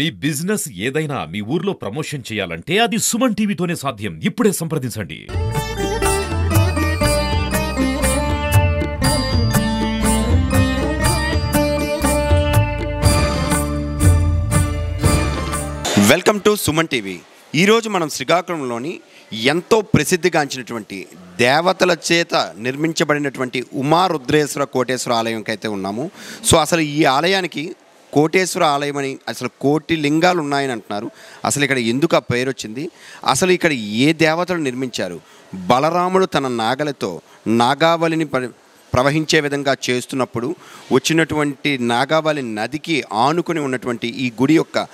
మీ business ఏదైనా మీ ఊర్లో promotion చేయాలంటే అది సుమన్ టీవీతోనే సాధ్యం. ఇప్పుడే సంప్రదించండి. Welcome to Suman TV. ఈరోజు మనం శ్రీకాకుళంలోని ఎంతో ప్రసిద్ధిగాంచినటువంటి దేవతల చేత నిర్మించబడినటువంటి ఉమారుద్రేశ్వర కోటేశ్వర ఆలయంకి అయితే ఉన్నాము. సో అసలు ఈ ఆలయానికి కోటేశ్వర ఆలయం అని, అసలు కోటి లింగాలు ఉన్నాయని అంటున్నారు. అసలు ఇక్కడ ఎందుకు ఆ పేరు వచ్చింది, అసలు ఇక్కడ ఏ దేవతలు నిర్మించారు, బలరాముడు తన నాగలతో నాగావళిని ప్రవహించే విధంగా చేస్తున్నప్పుడు వచ్చినటువంటి నాగావళి నదికి ఆనుకొని ఉన్నటువంటి ఈ గుడి యొక్క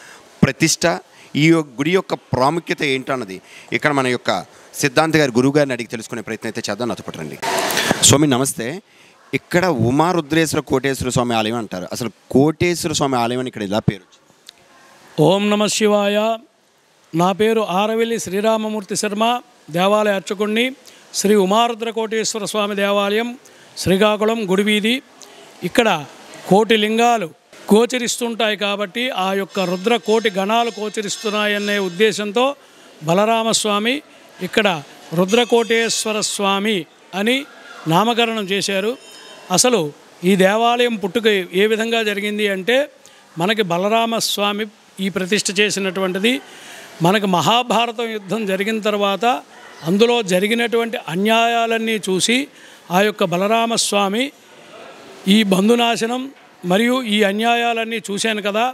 ప్రతిష్ట, ఈ గుడి యొక్క ప్రాముఖ్యత ఏంటన్నది ఇక్కడ మన యొక్క సిద్ధాంత గారి గురువు గారిని అడిగి తెలుసుకునే ప్రయత్నం అయితే చేద్దాం. నాతో పాటు రండి. స్వామి నమస్తే. ఇక్కడ ఉమారుద్రేశ్వర కోటేశ్వర స్వామి ఆలయం అంటారు. అసలు కోటేశ్వర స్వామి ఆలయం అని ఇక్కడ ఇలా పేరు వచ్చింది? ఓం నమ శివాయ. నా పేరు ఆరవెల్లి శ్రీరామమూర్తి శర్మ, దేవాలయ అర్చకుణ్ణి. శ్రీ ఉమారుద్ర కోటేశ్వర స్వామి దేవాలయం, శ్రీకాకుళం గుడివీధి. ఇక్కడ కోటి లింగాలు గోచరిస్తుంటాయి కాబట్టి ఆ యొక్క రుద్ర కోటి గణాలు గోచరిస్తున్నాయనే ఉద్దేశంతో బలరామస్వామి ఇక్కడ రుద్రకోటేశ్వర స్వామి అని నామకరణం చేశారు. అసలు ఈ దేవాలయం పుట్టుక ఏ విధంగా జరిగింది అంటే, మనకి బలరామస్వామి ఈ ప్రతిష్ఠ చేసినటువంటిది మనకు మహాభారతం యుద్ధం జరిగిన తర్వాత అందులో జరిగినటువంటి అన్యాయాలన్నీ చూసి ఆ యొక్క బలరామస్వామి ఈ బంధునాశనం మరియు ఈ అన్యాయాలన్నీ చూశాను కదా,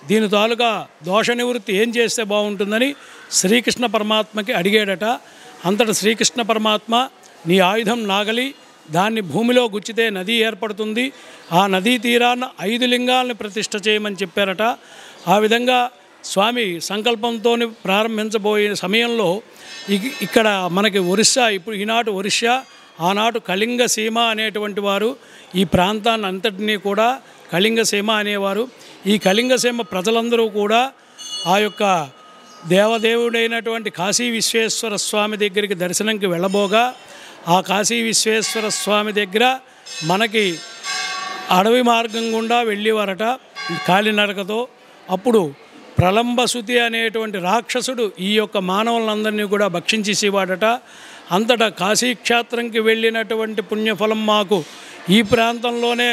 దీని తాలూకా దోష నివృత్తి ఏం చేస్తే బాగుంటుందని శ్రీకృష్ణ పరమాత్మకి అడిగాడట. అంతటా శ్రీకృష్ణ పరమాత్మ, నీ ఆయుధం నాగలి, దాన్ని భూమిలో గుచ్చితే నది ఏర్పడుతుంది, ఆ నదీ తీరాన 5 లింగాలను ప్రతిష్ఠ చేయమని చెప్పారట. ఆ విధంగా స్వామి సంకల్పంతో ప్రారంభించబోయే సమయంలో ఇక్కడ మనకి ఒరిస్సా, ఇప్పుడు ఈనాటి ఒరిస్సా, ఆనాటి కళింగ సీమ అనేటువంటి వారు ఈ ప్రాంతాన్ని అంతటినీ కూడా కళింగ సీమ అనేవారు. ఈ కళింగ సీమ ప్రజలందరూ కూడా ఆ యొక్క దేవదేవుడైనటువంటి కాశీ విశ్వేశ్వర స్వామి దగ్గరికి దర్శనంకి వెళ్ళబోగా, ఆ కాశీ విశ్వేశ్వర స్వామి దగ్గర మనకి అడవి మార్గం గుండా వెళ్ళేవారట కాలినడకతో. అప్పుడు ప్రలంబసుతి అనేటువంటి రాక్షసుడు ఈ యొక్క మానవులందరినీ కూడా భక్షించేసేవాడట. అంతటా కాశీక్షేత్రంకి వెళ్ళినటువంటి పుణ్యఫలం మాకు ఈ ప్రాంతంలోనే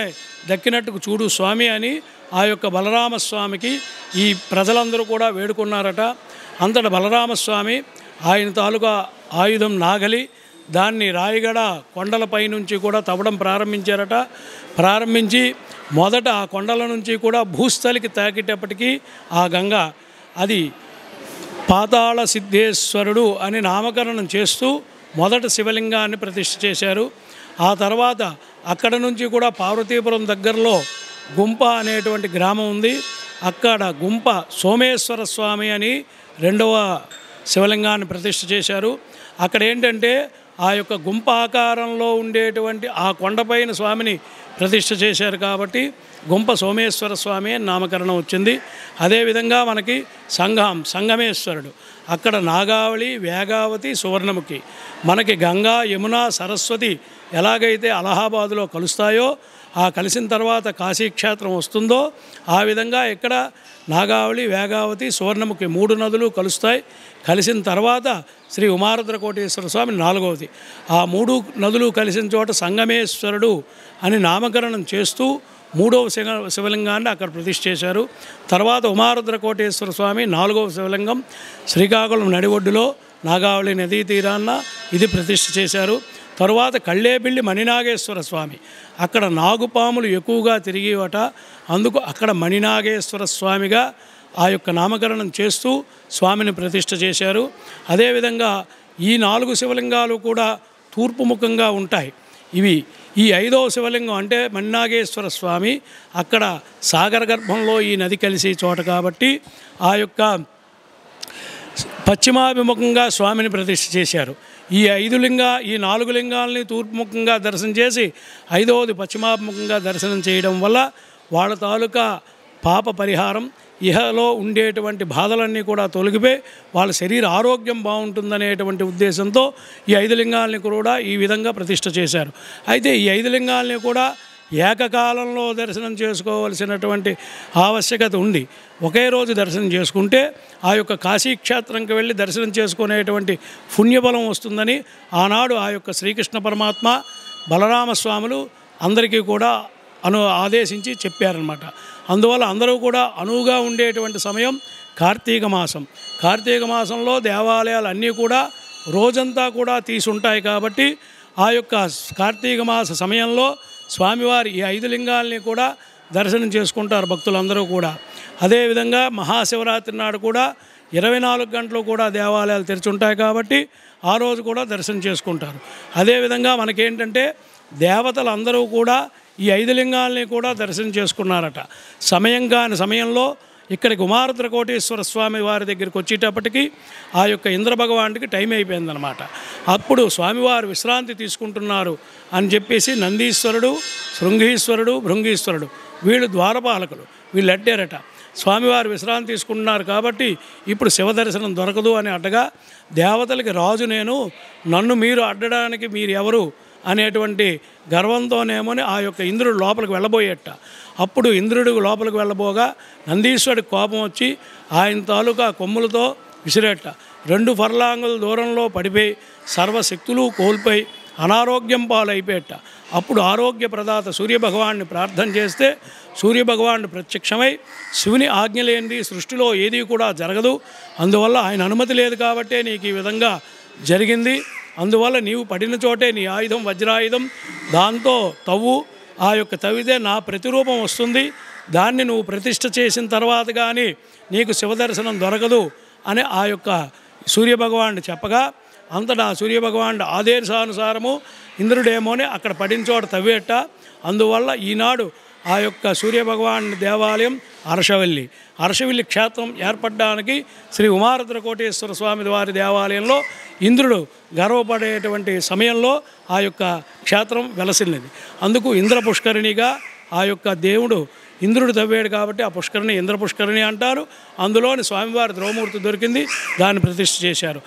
దక్కినట్టుకు చూడు స్వామి అని ఆ యొక్క బలరామస్వామికి ఈ ప్రజలందరూ కూడా వేడుకున్నారట. అంతటా బలరామస్వామి ఆయన తాలూకా ఆయుధం నాగలి, దాన్ని రాయగడ కొండలపై నుంచి కూడా తవ్వడం ప్రారంభించారట. ప్రారంభించి మొదట ఆ కొండల నుంచి కూడా భూస్థలికి తాకేటప్పటికీ ఆ గంగ అది పాతాళ సిద్ధేశ్వరుడు అని నామకరణం చేస్తూ మొదట శివలింగాన్ని ప్రతిష్ఠ చేశారు. ఆ తర్వాత అక్కడ నుంచి కూడా పార్వతీపురం దగ్గరలో గుంప అనేటువంటి గ్రామం ఉంది. అక్కడ గుంప సోమేశ్వర స్వామి అని 2వ శివలింగాన్ని ప్రతిష్ఠ చేశారు. అక్కడ ఏంటంటే ఆ యొక్క గుంప ఆకారంలో ఉండేటువంటి ఆ కొండపైన స్వామిని ప్రతిష్ఠ చేశారు కాబట్టి గుంప సోమేశ్వర స్వామి అని నామకరణం వచ్చింది. అదేవిధంగా మనకి సంగమేశ్వరుడు, అక్కడ నాగావళి, వేగావతి, సువర్ణముఖి, మనకి గంగా, యమున, సరస్వతి ఎలాగైతే అలహాబాదులో కలుస్తాయో, ఆ కలిసిన తర్వాత కాశీక్షేత్రం వస్తుందో ఆ విధంగా ఇక్కడ నాగావళి, వేగావతి, సువర్ణముఖి 3 నదులు కలుస్తాయి. కలిసిన తర్వాత శ్రీ ఉమారుద్ర కోటేశ్వర స్వామి 4వది. ఆ 3 నదులు కలిసిన చోట సంగమేశ్వరుడు అని నామకరణం చేస్తూ 3వ శివలింగాన్ని అక్కడ ప్రతిష్ఠ చేశారు. తర్వాత ఉమారుద్ర కోటేశ్వర స్వామి 4వ శివలింగం శ్రీకాకుళం నడిఒడ్డులో నాగావళి నదీ తీరాన్న ఇది ప్రతిష్ఠ చేశారు. తరువాత కళ్ళేబిల్లి మణినాగేశ్వర స్వామి, అక్కడ నాగుపాములు ఎక్కువగా తిరిగేవట, అందుకు అక్కడ మణినాగేశ్వర స్వామిగా ఆ యొక్క నామకరణం చేస్తూ స్వామిని ప్రతిష్ఠ చేశారు. అదేవిధంగా ఈ 4 శివలింగాలు కూడా తూర్పు ముఖంగా ఉంటాయి. ఈ 5వ శివలింగం అంటే మణినాగేశ్వర స్వామి అక్కడ సాగర గర్భంలో ఈ నది కలిసి చోట కాబట్టి ఆ యొక్క పశ్చిమాభిముఖంగా స్వామిని ప్రతిష్ఠ చేశారు. ఈ 4 లింగాలని తూర్పుముఖంగా దర్శనం చేసి 5వది పశ్చిమాభిముఖంగా దర్శనం చేయడం వల్ల వాళ్ళ తాలూకా పాప పరిహారం, ఇహలో ఉండేటువంటి బాధలన్నీ కూడా తొలగిపోయి వాళ్ళ శరీర ఆరోగ్యం బాగుంటుందనేటువంటి ఉద్దేశంతో ఈ 5 లింగాలని కూడా ఈ విధంగా ప్రతిష్ఠ చేశారు. అయితే ఈ 5 లింగాలని కూడా ఏకకాలంలో దర్శనం చేసుకోవలసినటువంటి ఆవశ్యకత ఉంది. ఒకే రోజు దర్శనం చేసుకుంటే ఆ యొక్క కాశీక్షేత్రంకి వెళ్ళి దర్శనం చేసుకునేటువంటి పుణ్యబలం వస్తుందని ఆనాడు ఆ యొక్క శ్రీకృష్ణ పరమాత్మ బలరామస్వాములు అందరికీ కూడా ఆదేశించి చెప్పారనమాట. అందువల్ల అందరూ కూడా అనువుగా ఉండేటువంటి సమయం కార్తీక మాసం. కార్తీక మాసంలో దేవాలయాలు అన్నీ కూడా రోజంతా కూడా తీసుంటాయి కాబట్టి ఆ యొక్క కార్తీక మాస సమయంలో స్వామివారి ఈ 5 లింగాల్ని కూడా దర్శనం చేసుకుంటారు భక్తులందరూ కూడా. అదేవిధంగా మహాశివరాత్రి నాడు కూడా 24 గంటలు కూడా దేవాలయాలు తెరిచుంటాయి కాబట్టి ఆ రోజు కూడా దర్శనం చేసుకుంటారు. అదేవిధంగా మనకేంటంటే దేవతలందరూ కూడా ఈ 5 లింగాల్ని కూడా దర్శనం చేసుకున్నారట. సమయం కాని సమయంలో ఇక్కడికి ఉమారుద్రకోటేశ్వర స్వామి వారి దగ్గరికి వచ్చేటప్పటికి ఆ యొక్క ఇంద్రభగవానుడికి టైం అయిపోయిందనమాట. అప్పుడు స్వామివారు విశ్రాంతి తీసుకుంటున్నారు అని చెప్పేసి నందీశ్వరుడు, శృంగీశ్వరుడు, భృంగీశ్వరుడు వీళ్ళు ద్వారపాలకులు వీళ్ళు అడ్డారట. స్వామివారు విశ్రాంతి తీసుకుంటున్నారు కాబట్టి ఇప్పుడు శివదర్శనం దొరకదు అని అడ్డగా దేవతలకి రాజు నేను, నన్ను మీరు అడ్డడానికి మీరు ఎవరు అనేటువంటి గర్వంతోనేమోని ఆ యొక్క ఇంద్రుడు లోపలికి వెళ్ళబోయేట. అప్పుడు ఇంద్రుడు లోపలికి వెళ్ళబోగా నందీశ్వరుడికి కోపం వచ్చి ఆయన తాలూకా కొమ్ములతో విసిరేట. 2 ఫర్లాంగుల దూరంలో పడిపోయి సర్వశక్తులు కోల్పోయి అనారోగ్యం పాలైపోయేట. అప్పుడు ఆరోగ్య ప్రదాత సూర్యభగవాన్ని ప్రార్థన చేస్తే సూర్యభగవానుడు ప్రత్యక్షమై శివుని ఆజ్ఞ లేనిది సృష్టిలో ఏది కూడా జరగదు, అందువల్ల ఆయన అనుమతి లేదు కాబట్టే నీకు ఈ విధంగా జరిగింది, అందువల్ల నీవు పడిన చోటే నీ ఆయుధం వజ్రాయుధం దాంతో తవ్వు, ఆ యొక్క తవ్వితే నా ప్రతిరూపం వస్తుంది, దాన్ని నువ్వు ప్రతిష్ఠ చేసిన తర్వాత కానీ నీకు శివదర్శనం దొరకదు అని ఆ యొక్క సూర్యభగవానుడు చెప్పగా అంతటా సూర్యభగవానుడు ఆదేశానుసారము ఇంద్రుడేమోనే అక్కడ పడిన చోట తవ్వేట. అందువల్ల ఈనాడు ఆ యొక్క సూర్యభగవాను దేవాలయం అరసవల్లి క్షేత్రం ఏర్పడడానికి శ్రీ ఉమారుద్రకోటేశ్వర స్వామి వారి దేవాలయంలో ఇంద్రుడు గర్వపడేటువంటి సమయంలో ఆ యొక్క క్షేత్రం వెలసిల్లింది. అందుకు ఇంద్ర పుష్కరిణిగా ఆ యొక్క దేవుడు ఇంద్రుడు తవ్వాడు కాబట్టి ఆ పుష్కరిణి ఇంద్ర పుష్కరిణి అంటారు. అందులోని స్వామివారి ద్రౌమూర్తి దొరికింది, దాన్ని ప్రతిష్ఠ చేశారు.